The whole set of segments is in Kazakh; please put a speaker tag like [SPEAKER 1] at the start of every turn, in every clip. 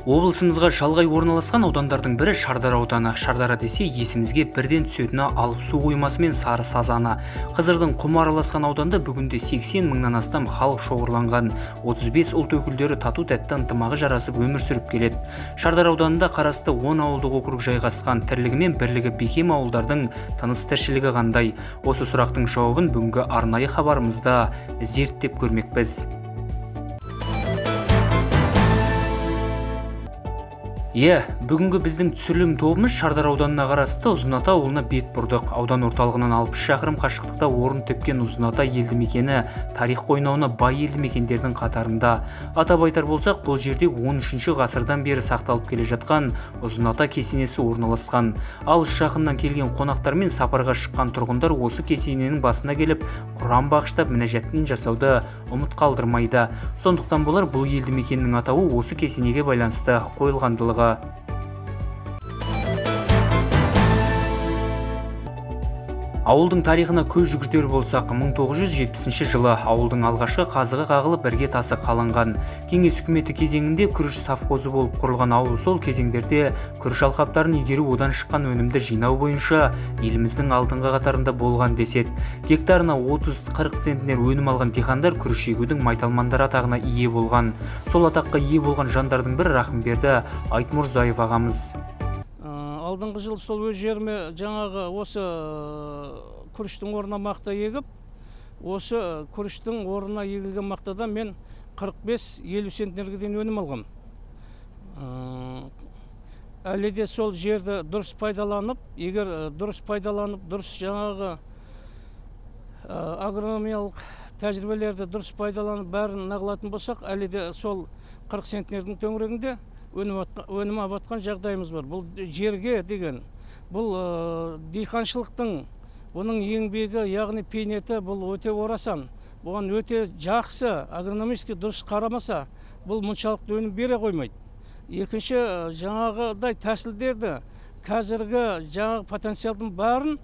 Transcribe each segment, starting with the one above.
[SPEAKER 1] Облысымызға шалғай орналасқан аудандардың бірі Шардара ауданы. Шардара десе есімізге бірден түсетіні алып су қоймасы мен Сары Сазаны. Қызырдың құмы араласқан ауданда бүгінде 80 мыңнан астам халық шоғырланған. 35 ұлт өкілдері тату-тәтті ынтымағы жарасып өмір сүріп келеді. Шардара ауданында қарасты 10 ауылдық округ жайғасқан. Тірлігі мен бірлігі бекем ауылдардың тыныс-тіршілігі қандай? Осы сұрақтың жауабын бүгінгі арнайы хабарымызда зерттеп көрмекпіз. Бүгінгі біздің түсірілім тобымыз Шардара ауданына қарасты Ұзыната ауылына бет бұрдық. Аудан орталығынан 60 шақырым қашықтықта орын тепкен Ұзыната елді мекені тарих қойнауына бай елді мекендердің қатарында. Атап айтар болсақ, бұл жерде 13 ғасырдан бері сақталып келе жатқан Ұзыната кесенесі орналасқан. Алыс жақыннан келген қонақтар мен сапарға шыққан тұрғындар осы кесененің басына келіп, Құран бағыштап мінәжатын жасауды ұмыт қалдырмайды. Сондықтан болар бұл елді мекеннің атауы осы кесенеге байланысты қойылғандылығы. Ауылдың тарихына көз жүгіртер болсақ, 1970 жылы ауылдың алғашқы қазығы қағылып бірге тасы қаланған. Кеңес үкіметі кезеңінде күріш совхозы болып құрылған ауыл сол кезеңдерде күріш алқаптарын игеру, одан шыққан өнімді жинау бойынша еліміздің алдыңғы қатарында болған деседі. Гектарына 30-40 центнер өнім алған диқандар күріш егудің майталмандар атағына ие болған. Сол атаққа ие болған жандардың бірі Рахымберді Айтмұрзаев ағамыз.
[SPEAKER 2] Алдыңғы жыл сол өз жеріме жаңағы осы күріштің орнына мақта егіп, осы күріштің орнына егілген мақтадан мен 45-50 центнерге дейін өнім алғам. Әлі де сол жерді дұрыс пайдаланып, егер дұрыс пайдаланып, дұрыс жаңағы агрономиялық тәжірибелерді дұрыс пайдаланып бәрін нағылатын болсақ, әлі де сол 40 центнердің төңірегінде өнім абатқан жағдайымыз бар. Бұл жерге деген, бұл диқаншылықтың, бұның еңбегі, яғни пейнеті бұл өте орасан. Бұған өте жақсы, агрономически дұрыс қарамаса, бұл мұншалықты өнім бере қоймайды. Екінші, жаңағыдай тәсілдерді, қазіргі жаңағы потенциалдың барын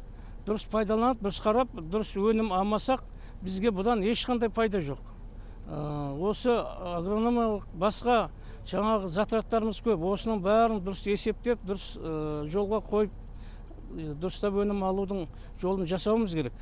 [SPEAKER 2] дұрыс пайдаланып, дұрыс қарап, дұрыс өнім алмасақ, бізге бұдан ешқандай пайда жоқ. Осы агрономиялық басқа жаңағы затраттарымыз көп. Осының бәрін дұрыс есептеп, дұрыс жолға қойып, дұрыстап өнім алудың жолын жасауымыз керек.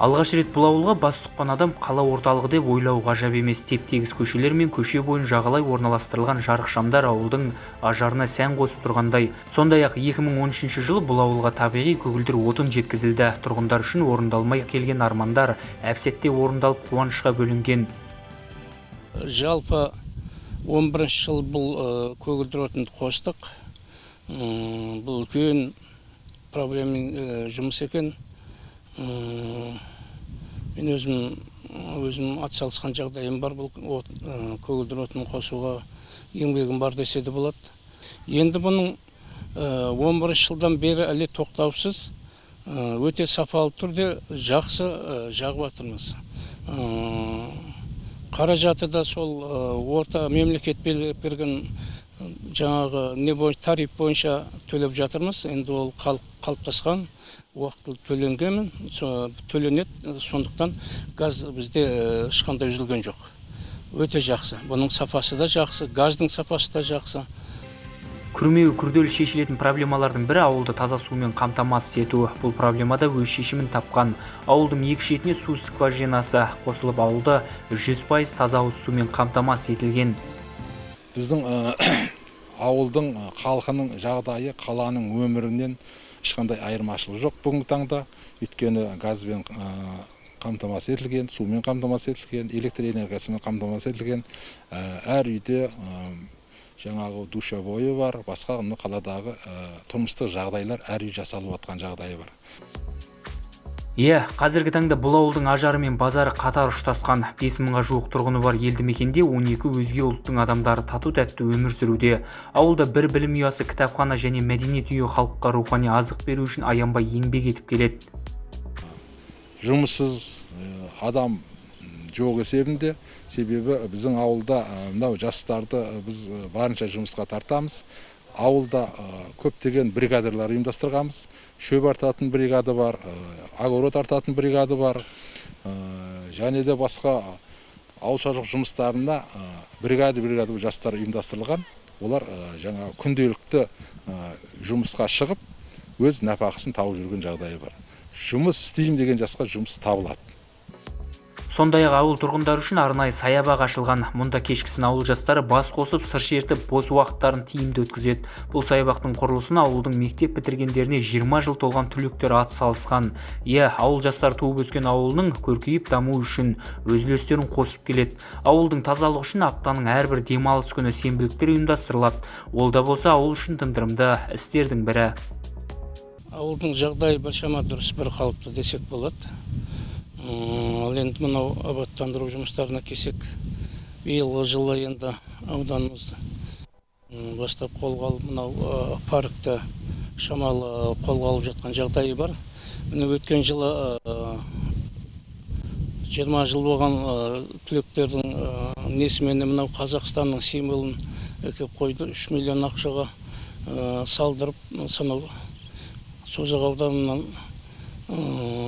[SPEAKER 1] Алғаш рет бұл ауылға бас сұққан адам қала орталығы деп ойлау ғажап емес. Теп-тегіс көшелер мен көше бойын жағалай орналастырылған жарық шамдар ауылдың ажарына сән қосып тұрғандай. Сондай-ақ 2013 жылы бұл ауылға табиғи көгілдір отын жеткізілді. Тұрғындар үшін орындалмай келген армандар әп-сәтте орындалып қуанышқа бөленген.
[SPEAKER 2] Жалпы 11 жыл бұл көгілдір отынды қостық. Бұл үлкен проблеммен жұмыс екен. Мен өзім атсалысқан жағдайым бар, бұл көгілдір отынын қосуға еңбегім бар десе де болады. Енді бұның 11 жылдан бері әлі тоқтаусыз өте сапалы түрде жақсы жағып жатырмыз. Қаражаты да сол орта мемлекет берген жаңағы тариф бойынша төлеп жатырмыз. Енді ол қалыптасқан уақытылы төленеді, сондықтан газ бізде ешқандай үзілген жоқ. Өте жақсы. Бұның сапасы да жақсы, газдың сапасы да жақсы.
[SPEAKER 1] Күрмеуі күрделі шешілетін проблемалардың бірі ауылды таза сумен қамтамасыз ету. Бұл проблемада өз шешімін тапқан. Ауылдың екі шетіне су скважинасы қосылып, ауылды 100% таза ауыз сумен қамтамасыз етілген.
[SPEAKER 3] Біздің ауылдың халқының жағдайы қаланың өмірінен ешқандай айырмашылық жоқ бүгінгі таңда. Өйткені газбен қамтамасыз етілген, сумен қамтамасыз етілген, электр энергиясымен қамтамасыз етілген. Әр үйде жаңағы душевойы бар, басқа қаладағы тұрмыстық жағдайлар әр үй жасалып жатқан жағдайы бар.
[SPEAKER 1] Қазіргі таңда бұл ауылдың ажары мен базары қатар ұштасқан. 5000-ға жуық тұрғыны бар елді мекенде 12 өзге ұлттың адамдары тату-тәтті өмір сүруде. Ауылда бір білім ұясы, кітапхана және мәдениет үйі халыққа рухани азық беру үшін аянбай еңбек етіп келеді.
[SPEAKER 3] Жұмыссыз адам жоқ есебінде, себебі біздің ауылда мынау жастарды біз барынша жұмысқа тартамыз. Ауылда көптеген бригадалар ұйымдастырғанбыз. Шөп артатын бригада бар, огород артатын бригада бар. Және де басқа ауыл шаруашылық жұмыстарына бригада жастар ұйымдастырылған. олар жаңағы күнделікті жұмысқа шығып өз нәпақасын тауып жүрген жағдайы бар. Жұмыс істеймін деген жасқа жұмыс табылады.
[SPEAKER 1] Сондай-ақ ауыл тұрғындары үшін арнайы саябақ ашылған. Мұнда кешкісін ауыл жастары бас қосып, сыр шертіп, бос уақыттарын тиімді өткізеді. Бұл саябақтың құрылысына ауылдың мектеп бітіргендеріне 20 жыл толған түлектер ат салысқан. Ауыл жастар туып өскен ауылының көркейіп дамуы үшін өз үлестерін қосып келеді. Ауылдың тазалығы үшін аптаның әрбір демалыс күні сенбіліктер ұйымдастырылады. Ол да болса ауыл үшін тындырымды істердің бірі.
[SPEAKER 2] Ауылдың жағдайы біршама дұрыс, бір қалыпты десек болады. Ал енді мынау абаттандыру жұмыстарына келсек, биылғы жылы енді ауданымыз бастап қолға алып, мынау паркті шамалы қолға алып жатқан жағдайы бар. Міне өткен жылы 20 жыл болған түлектердің несімен мынау Қазақстанның символын әкеп қойды. 3 миллион ақшаға салдырып, сонау Созақ ауданынан.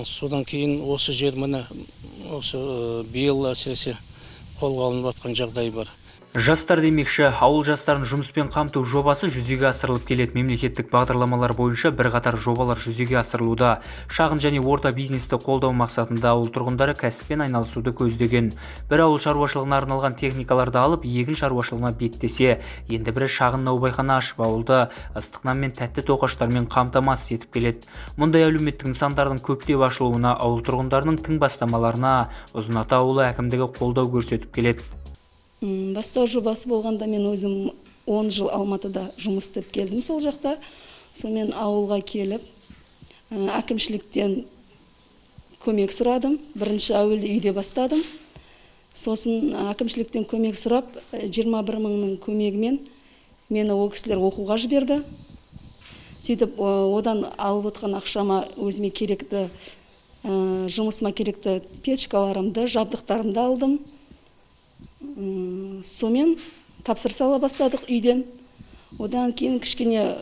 [SPEAKER 2] Содан кейін осы жер міне осы биыл әсіресе қолға алынып жатқан жағдай бар.
[SPEAKER 1] Жастар демекші, ауыл жастарын жұмыспен қамту жобасы жүзеге асырылып келеді. Мемлекеттік бағдарламалар бойынша бірқатар жобалар жүзеге асырылуда. Шағын және орта бизнесті қолдау мақсатында ауыл тұрғындары кәсіппен айналысуды көздеген. Бір ауыл шаруашылығына арналған техникаларды алып, егін шаруашылығына беттесе, енді бірі шағын наубайхана ашып, ауылды ыстық нан мен тәтті тоқаштармен қамтамасыз етіп келеді. Мұндай әлеуметтік нысандардың көптеп ашылуына, ауыл тұрғындарының тың бастамаларына Ұзыната ауылы әкімдігі қолдау көрсетіп келеді.
[SPEAKER 4] Бастау жобасы болғанда мен өзім 10 жыл Алматыда жұмыс істеп келдім сол жақта. Сонымен ауылға келіп, әкімшіліктен көмек сұрадым. Бірінші әуелде үйде бастадым. Сосын әкімшіліктен көмек сұрап, 21 мыңның көмегімен мені ол кісілер оқуға жіберді. Сөйтіп, одан алып отқан ақшама өзіме керекті, жұмысыма керекті печкаларымды, жабдықтарымды алдым. Сомен тапсырыс ала бастадық үйден. Одан кейін кішкене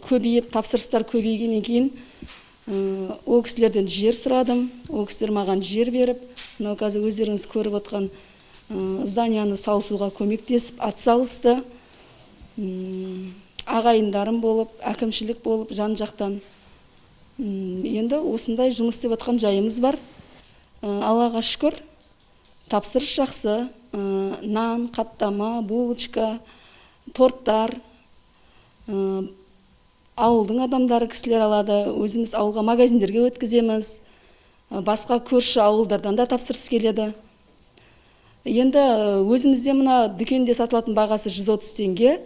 [SPEAKER 4] көбейіп, тапсырыстар көбейгеннен кейін ол кісілерден жер сұрадым. Ол кісілер маған жер беріп, мынау қазір өздеріңіз көріп отқан зданияны салысуға көмектесіп, атсалысты. Ағайындарым болып, әкімшілік болып, жан жақтан. Енді осындай жұмыс істеп отқан жайымыз бар. Аллаға шүкір, тапсырыс жақсы. Нан, қаттама, булочка, торттар. Ауылдың адамдары кісілер алады. Өзіміз ауылға магазиндерге өткіземіз. Басқа көрші ауылдардан да тапсырыс келеді. Енді өзімізде мына дүкенде сатылатын бағасы 130 теңге.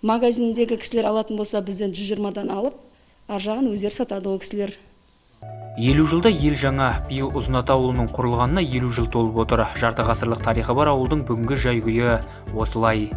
[SPEAKER 4] Магазиндегі кісілер алатын болса, бізден 120-дан алып, ар жағын өздері сатады ол кісілер.
[SPEAKER 1] 50 жылда ел жаңа. Биыл Ұзыната ауылының құрылғанына 50 жыл толып отыр. Жарты ғасырлық тарихы бар ауылдың бүгінгі жай-күйі осылай.